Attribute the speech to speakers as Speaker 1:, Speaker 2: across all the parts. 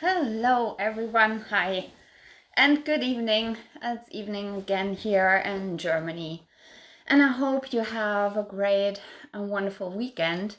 Speaker 1: Hello everyone, hi, and good evening. It's evening again here in Germany, and I hope you have a great and wonderful weekend.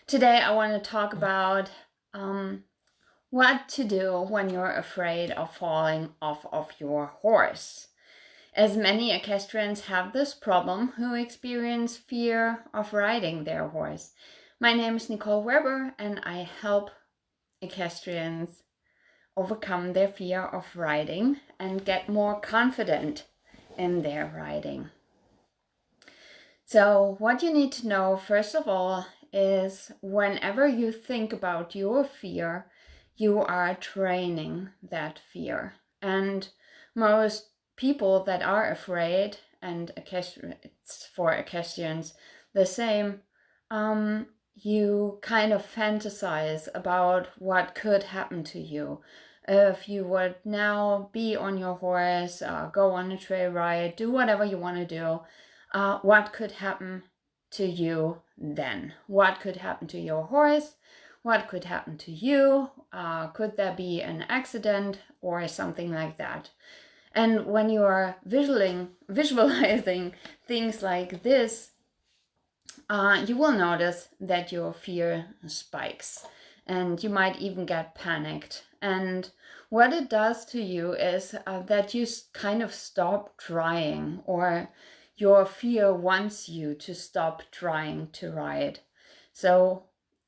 Speaker 1: Today I want to talk about what to do when you're afraid of falling off of your horse. As many equestrians have this problem who experience fear of riding their horse. My name is Nicole Weber, and I help equestrians overcome their fear of riding and get more confident in their riding. So what you need to know first of all is whenever you think about your fear, you are training that fear. And most people that are afraid, and it's for equestrians the same, you kind of fantasize about what could happen to you. If you would now be on your horse, go on a trail ride, do whatever you want to do, what could happen to you then? What could happen to your horse? What could happen to you? Could there be an accident or something like that? And when you are visualizing things like this, you will notice that your fear spikes and you might even get panicked. And what it does to you is that you kind of stop trying, or your fear wants you to stop trying to ride. So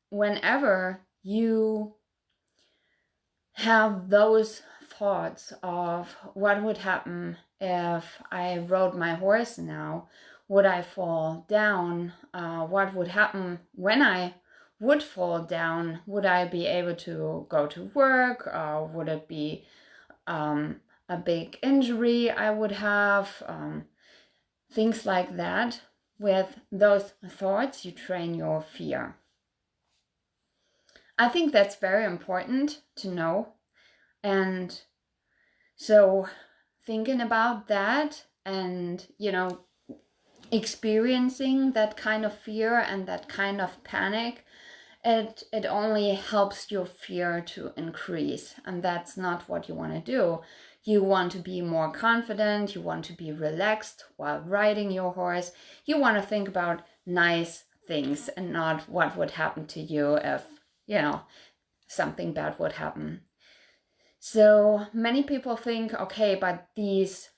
Speaker 1: whenever you have those thoughts of what would happen if I rode my horse now, would I fall down? What would happen when I would fall down? Would I be able to go to work? Would it be a big injury I would have? Things like that. With those thoughts, you train your fear. I think that's very important to know. And so thinking about that and, experiencing that kind of fear and that kind of panic, it only helps your fear to increase. And that's not what you want to do. You want to be more confident. You want to be relaxed while riding your horse. You want to think about nice things and not what would happen to you if, something bad would happen. So many people think, okay, but these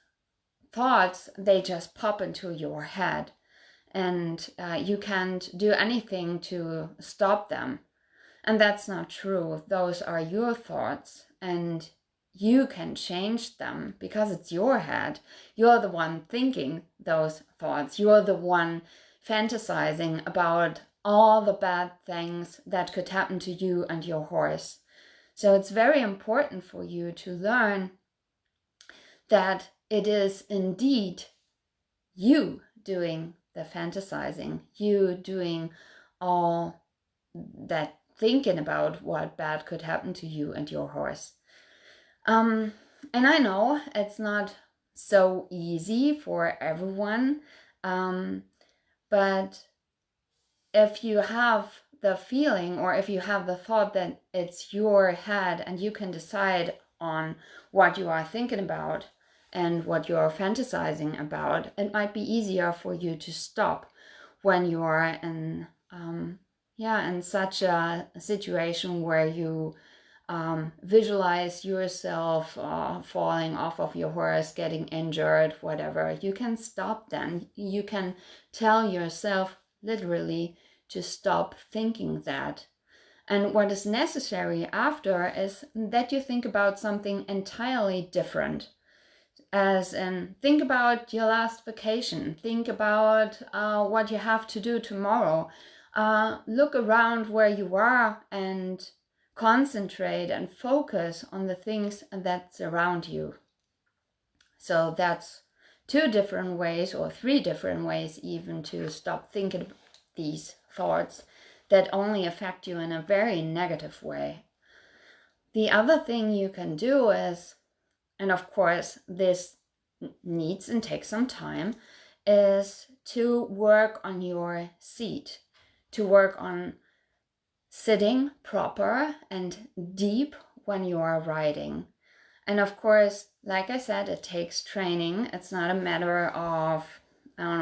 Speaker 1: thoughts, they just pop into your head and you can't do anything to stop them. And that's not true. Those are your thoughts and you can change them because it's your head. You're the one thinking those thoughts. You're the one fantasizing about all the bad things that could happen to you and your horse. So it's very important for you to learn that it is indeed you doing the fantasizing, you doing all that thinking about what bad could happen to you and your horse. And I know it's not so easy for everyone, but if you have the feeling or if you have the thought that it's your head and you can decide on what you are thinking about and what you're fantasizing about, it might be easier for you to stop when you are in such a situation where you visualize yourself falling off of your horse, getting injured, whatever. You can stop then. You can tell yourself literally to stop thinking that. And what is necessary after is that you think about something entirely different. As in, think about your last vacation. Think about what you have to do tomorrow. Look around where you are and concentrate and focus on the things that's around you. So that's 2 different ways, or 3 different ways even, to stop thinking these thoughts that only affect you in a very negative way. The other thing you can do is, and of course this needs and takes some time, is to work on your seat, to work on sitting proper and deep when you are riding. And of course, like I said, it takes training. It's not a matter of, I don't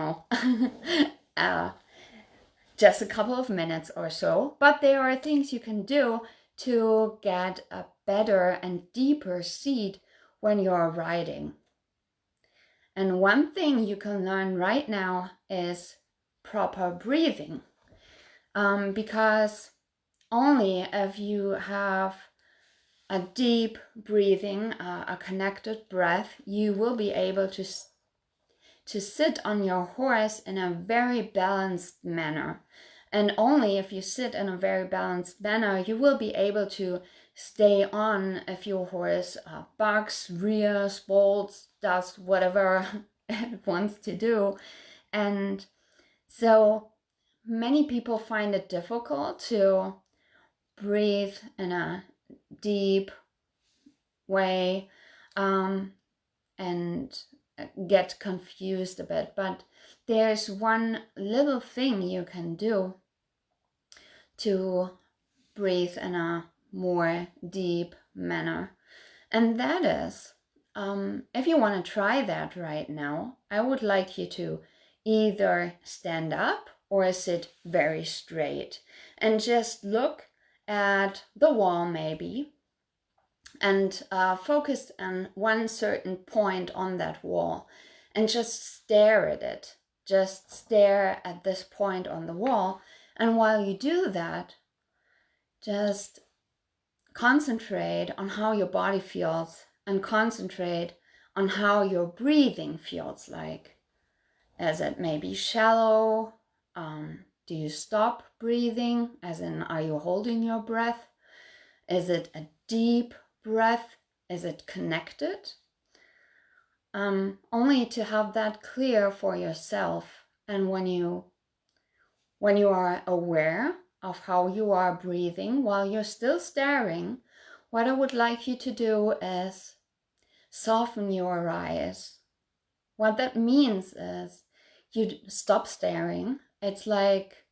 Speaker 1: know, just a couple of minutes or so. But there are things you can do to get a better and deeper seat when you're riding. And one thing you can learn right now is proper breathing. Because only if you have a deep breathing, a connected breath, you will be able to sit on your horse in a very balanced manner. And only if you sit in a very balanced manner, you will be able to stay on if your horse bucks, rears, bolts, does whatever it wants to do. And so many people find it difficult to breathe in a deep way and get confused a bit. But there's one little thing you can do to breathe in a more deep manner. And that is, if you want to try that right now, I would like you to either stand up or sit very straight and just look at the wall maybe and focus on one certain point on that wall and just stare at it. Just stare at this point on the wall. And while you do that, just concentrate on how your body feels and concentrate on how your breathing feels like. Is it maybe shallow? Do you stop breathing? As in, are you holding your breath? Is it a deep breath? Is it connected? Only to have that clear for yourself. And when you are aware of how you are breathing while you're still staring, what I would like you to do is soften your eyes. What that means is you stop staring. It's like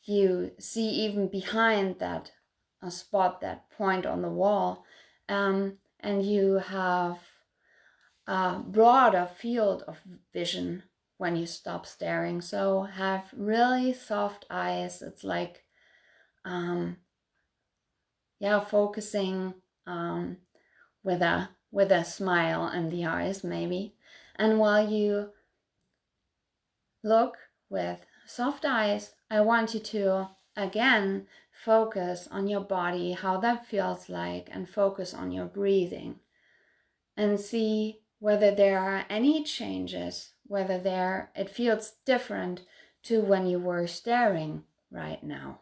Speaker 1: you see even behind that a spot, that point on the wall, and you have a broader field of vision when you stop staring. So have really soft eyes. It's like focusing with a smile in the eyes maybe. And while you look with soft eyes, I want you to again focus on your body, how that feels like, and focus on your breathing and see whether there are any changes, whether it feels different to when you were staring right now.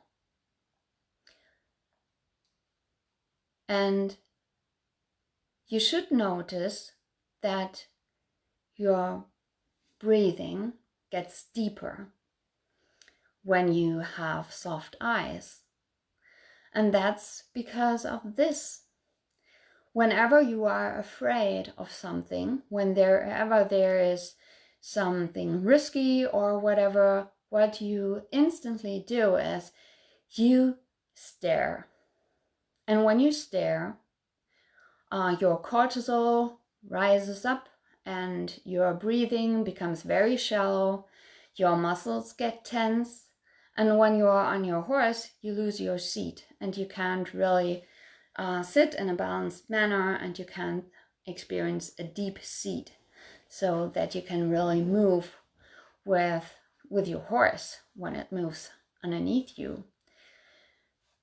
Speaker 1: And you should notice that your breathing gets deeper when you have soft eyes. And that's because of this. Whenever you are afraid of something, whenever there is something risky or whatever, what you instantly do is you stare. And when you stare, your cortisol rises up and your breathing becomes very shallow, your muscles get tense, and when you are on your horse, you lose your seat and you can't really sit in a balanced manner, and you can't experience a deep seat so that you can really move with your horse when it moves underneath you.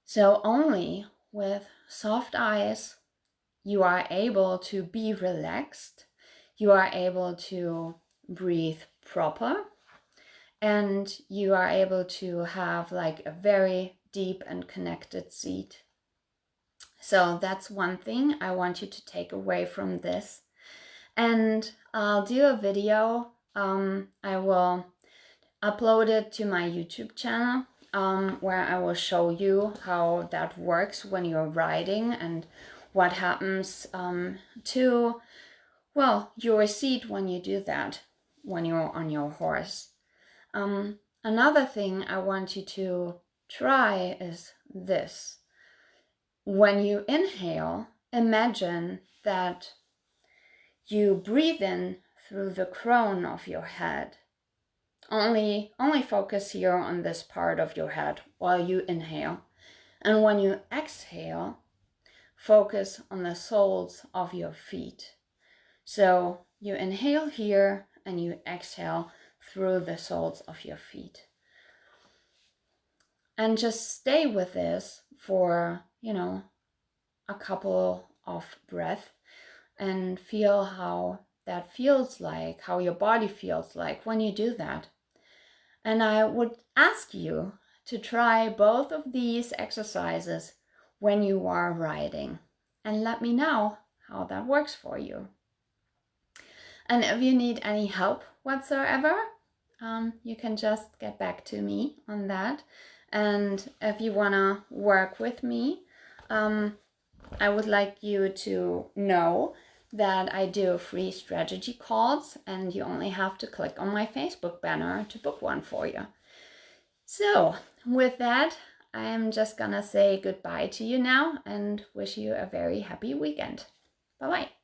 Speaker 1: So only with soft eyes you are able to be relaxed, you are able to breathe proper, and you are able to have like a very deep and connected seat. So that's one thing I want you to take away from this. And I'll do a video. I will upload it to my YouTube channel where I will show you how that works when you're riding and what happens to, your seat when you do that, when you're on your horse. Another thing I want you to try is this. When you inhale, imagine that you breathe in through the crown of your head. Only focus here on this part of your head while you inhale. And when you exhale, focus on the soles of your feet. So you inhale here and you exhale through the soles of your feet. And just stay with this for, a couple of breaths and feel how that feels like, how your body feels like when you do that. And I would ask you to try both of these exercises when you are riding and let me know how that works for you. And if you need any help whatsoever, you can just get back to me on that. And if you want to work with me, I would like you to know that I do free strategy calls, and you only have to click on my Facebook banner to book one for you. So with that, I am just gonna say goodbye to you now and wish you a very happy weekend. Bye-bye.